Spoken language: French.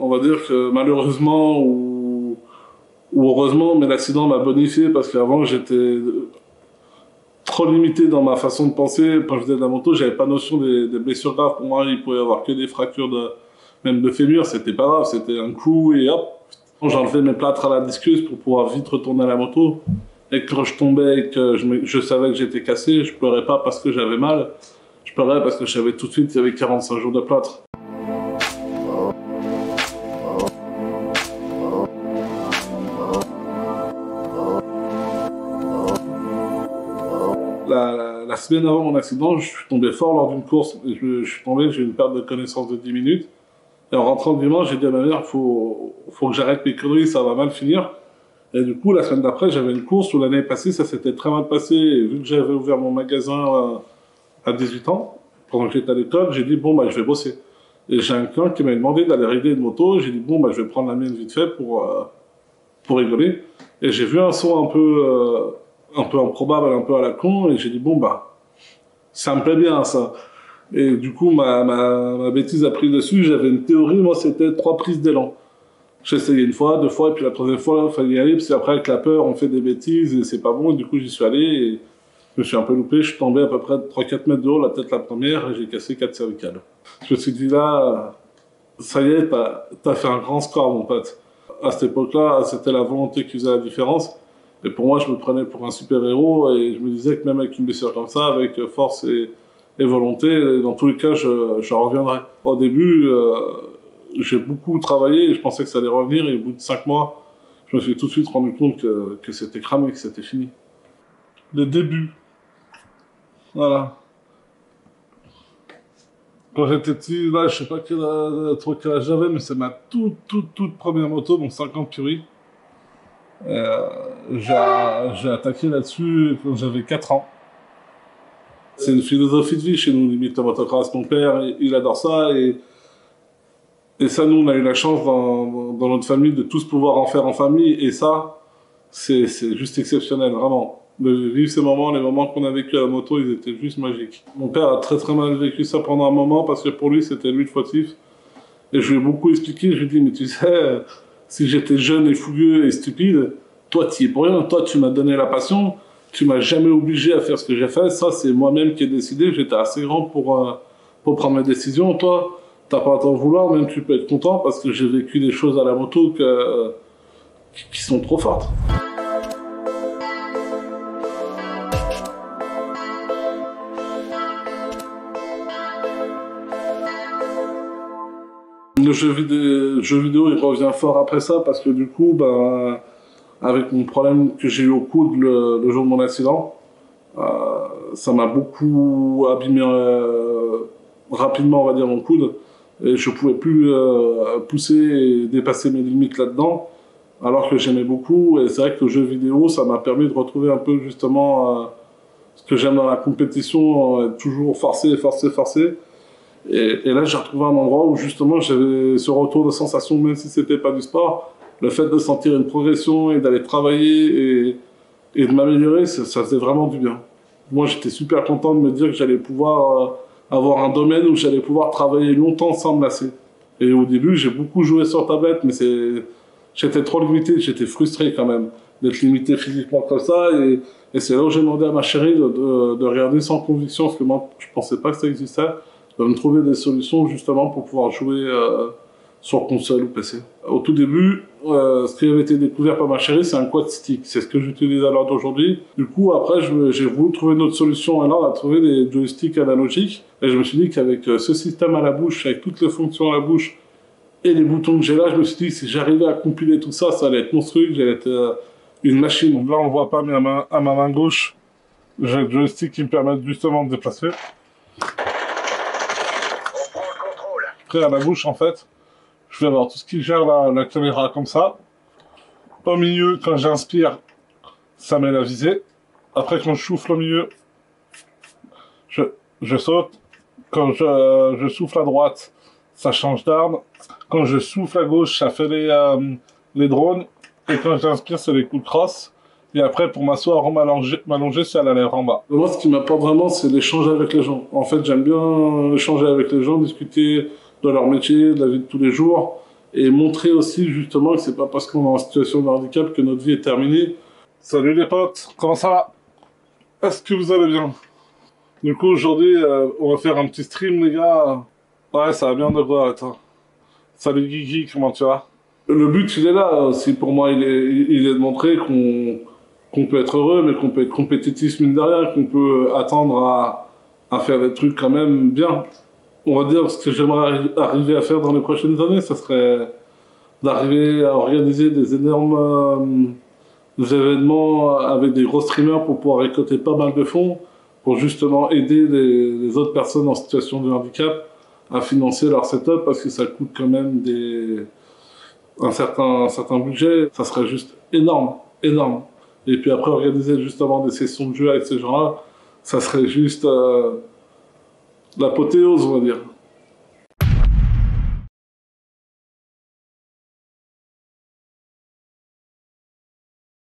on va dire que malheureusement ou heureusement, mais l'accident m'a bonifié parce qu'avant j'étais trop limité dans ma façon de penser. Quand je faisais de la moto, j'avais pas notion des blessures graves. Pour moi, il pouvait y avoir que des fractures même de fémur, c'était pas grave, c'était un coup et hop. J'enlevais mes plâtres à la disqueuse pour pouvoir vite retourner à la moto. Et quand je tombais et que je savais que j'étais cassé, je pleurais pas parce que j'avais mal. Je pleurais parce que je savais tout de suite qu'il y avait 45 jours de plâtre. La semaine avant mon accident, je suis tombé fort lors d'une course. Je suis tombé, j'ai eu une perte de connaissance de 10 minutes. Et en rentrant le dimanche, j'ai dit à ma mère, faut que j'arrête mes conneries, ça va mal finir. Et du coup, la semaine d'après, j'avais une course où l'année passée, ça s'était très mal passé. Et vu que j'avais ouvert mon magasin à 18 ans, pendant que j'étais à l'école, j'ai dit, bon, bah, je vais bosser. Et j'ai un client qui m'a demandé d'aller régler une moto. J'ai dit, bon, bah, je vais prendre la mienne vite fait pour rigoler. Et j'ai vu un saut un peu improbable, un peu à la con. Et j'ai dit, bon, bah, ça me plaît bien, ça. Et du coup, ma bêtise a pris dessus. J'avais une théorie, moi, c'était 3 prises d'élan. J'ai essayé une fois, 2 fois, et puis la troisième fois, il fallait y aller, parce qu'après, avec la peur, on fait des bêtises, et c'est pas bon. Et du coup, j'y suis allé, et je me suis un peu loupé. Je suis tombé à peu près de 3-4 mètres de haut, la tête la première, et j'ai cassé 4 cervicales. Je me suis dit, là, ça y est, t'as fait un grand score, mon pote. À cette époque-là, c'était la volonté qui faisait la différence. Et pour moi, je me prenais pour un super-héros, et je me disais que même avec une blessure comme ça, avec force et volonté, dans tous les cas, je reviendrai. Au début, j'ai beaucoup travaillé et je pensais que ça allait revenir, et au bout de 5 mois, je me suis tout de suite rendu compte que c'était cramé, que c'était fini. Le début. Voilà. Quand j'étais petit, là, je sais pas quel âge j'avais, mais c'est ma toute première moto, donc 50 Curie. J'ai attaqué là-dessus quand j'avais 4 ans. C'est une philosophie de vie chez nous, limite la motocross. Mon père, il adore ça, et ça, nous, on a eu la chance dans notre famille de tous pouvoir en faire en famille, et ça, c'est juste exceptionnel, vraiment. De vivre ces moments, les moments qu'on a vécu à la moto, ils étaient juste magiques. Mon père a très mal vécu ça pendant un moment, parce que pour lui, c'était lui le fautif. Et je lui ai beaucoup expliqué, je lui ai dit, mais tu sais, si j'étais jeune et fougueux et stupide, toi, tu y es pour rien, toi, tu m'as donné la passion, tu m'as jamais obligé à faire ce que j'ai fait, ça, c'est moi-même qui ai décidé, j'étais assez grand pour prendre mes décisions, toi, t'as pas à t'en vouloir, même tu peux être content, parce que j'ai vécu des choses à la moto qui sont trop fortes. Le jeu vidéo, il revient fort après ça, parce que du coup, ben, avec mon problème que j'ai eu au coude le jour de mon accident, ça m'a beaucoup abîmé rapidement, on va dire, mon coude. Et je pouvais plus pousser et dépasser mes limites là-dedans, alors que j'aimais beaucoup. Et c'est vrai que le jeu vidéo, ça m'a permis de retrouver un peu justement ce que j'aime dans la compétition, être toujours forcé. Et là, j'ai retrouvé un endroit où justement j'avais ce retour de sensation, même si c'était pas du sport. Le fait de sentir une progression et d'aller travailler et de m'améliorer, ça faisait vraiment du bien. Moi, j'étais super content de me dire que j'allais pouvoir avoir un domaine où j'allais pouvoir travailler longtemps sans me lasser. Et au début, j'ai beaucoup joué sur tablette, mais j'étais trop limité, j'étais frustré quand même d'être limité physiquement comme ça. Et c'est là où j'ai demandé à ma chérie de regarder sans conviction, parce que moi, je pensais pas que ça existait, de me trouver des solutions justement pour pouvoir jouer sur console ou PC. Au tout début, ce qui avait été découvert par ma chérie, c'est un quad stick. C'est ce que j'utilise à l'heure d'aujourd'hui. Du coup, après, j'ai voulu trouver une autre solution. Et là, on a trouvé des joysticks analogiques. Et je me suis dit qu'avec ce système à la bouche, avec toutes les fonctions à la bouche et les boutons que j'ai là, je me suis dit que si j'arrivais à compiler tout ça, ça allait être monstrueux, j'allais être une machine. Donc là, on ne voit pas, mais à ma main gauche, j'ai le joystick qui me permet justement de déplacer. Après, à la bouche, en fait, je vais avoir tout ce qui gère la caméra comme ça. Au milieu, quand j'inspire, ça met la visée. Après, quand je souffle au milieu, je saute. Quand je souffle à droite, ça change d'arme. Quand je souffle à gauche, ça fait les drones. Et quand j'inspire, c'est les coups de crosse. Et après, pour m'asseoir ou m'allonger, c'est à la lèvre en bas. Moi, ce qui m'apporte vraiment, c'est l'échange avec les gens. En fait, j'aime bien échanger avec les gens, discuter de leur métier, de la vie de tous les jours. et montrer aussi justement que c'est pas parce qu'on est en situation de handicap que notre vie est terminée. Salut les potes, comment ça va? Est-ce que vous allez bien? Du coup aujourd'hui on va faire un petit stream les gars. Ouais, ça va bien de voir, attends. Salut Guigui, comment tu vas? Le but il est là aussi pour moi, il est de montrer qu'on peut être heureux mais qu'on peut être compétitif mine de rien, qu'on peut attendre à faire des trucs quand même bien. On va dire ce que j'aimerais arriver à faire dans les prochaines années, ça serait d'arriver à organiser des énormes événements avec des gros streamers pour pouvoir récolter pas mal de fonds pour justement aider les autres personnes en situation de handicap à financer leur setup parce que ça coûte quand même un certain budget. Ça serait juste énorme, énorme. Et puis après organiser justement des sessions de jeu avec ces gens-là, ça serait juste l'apothéose, on va dire.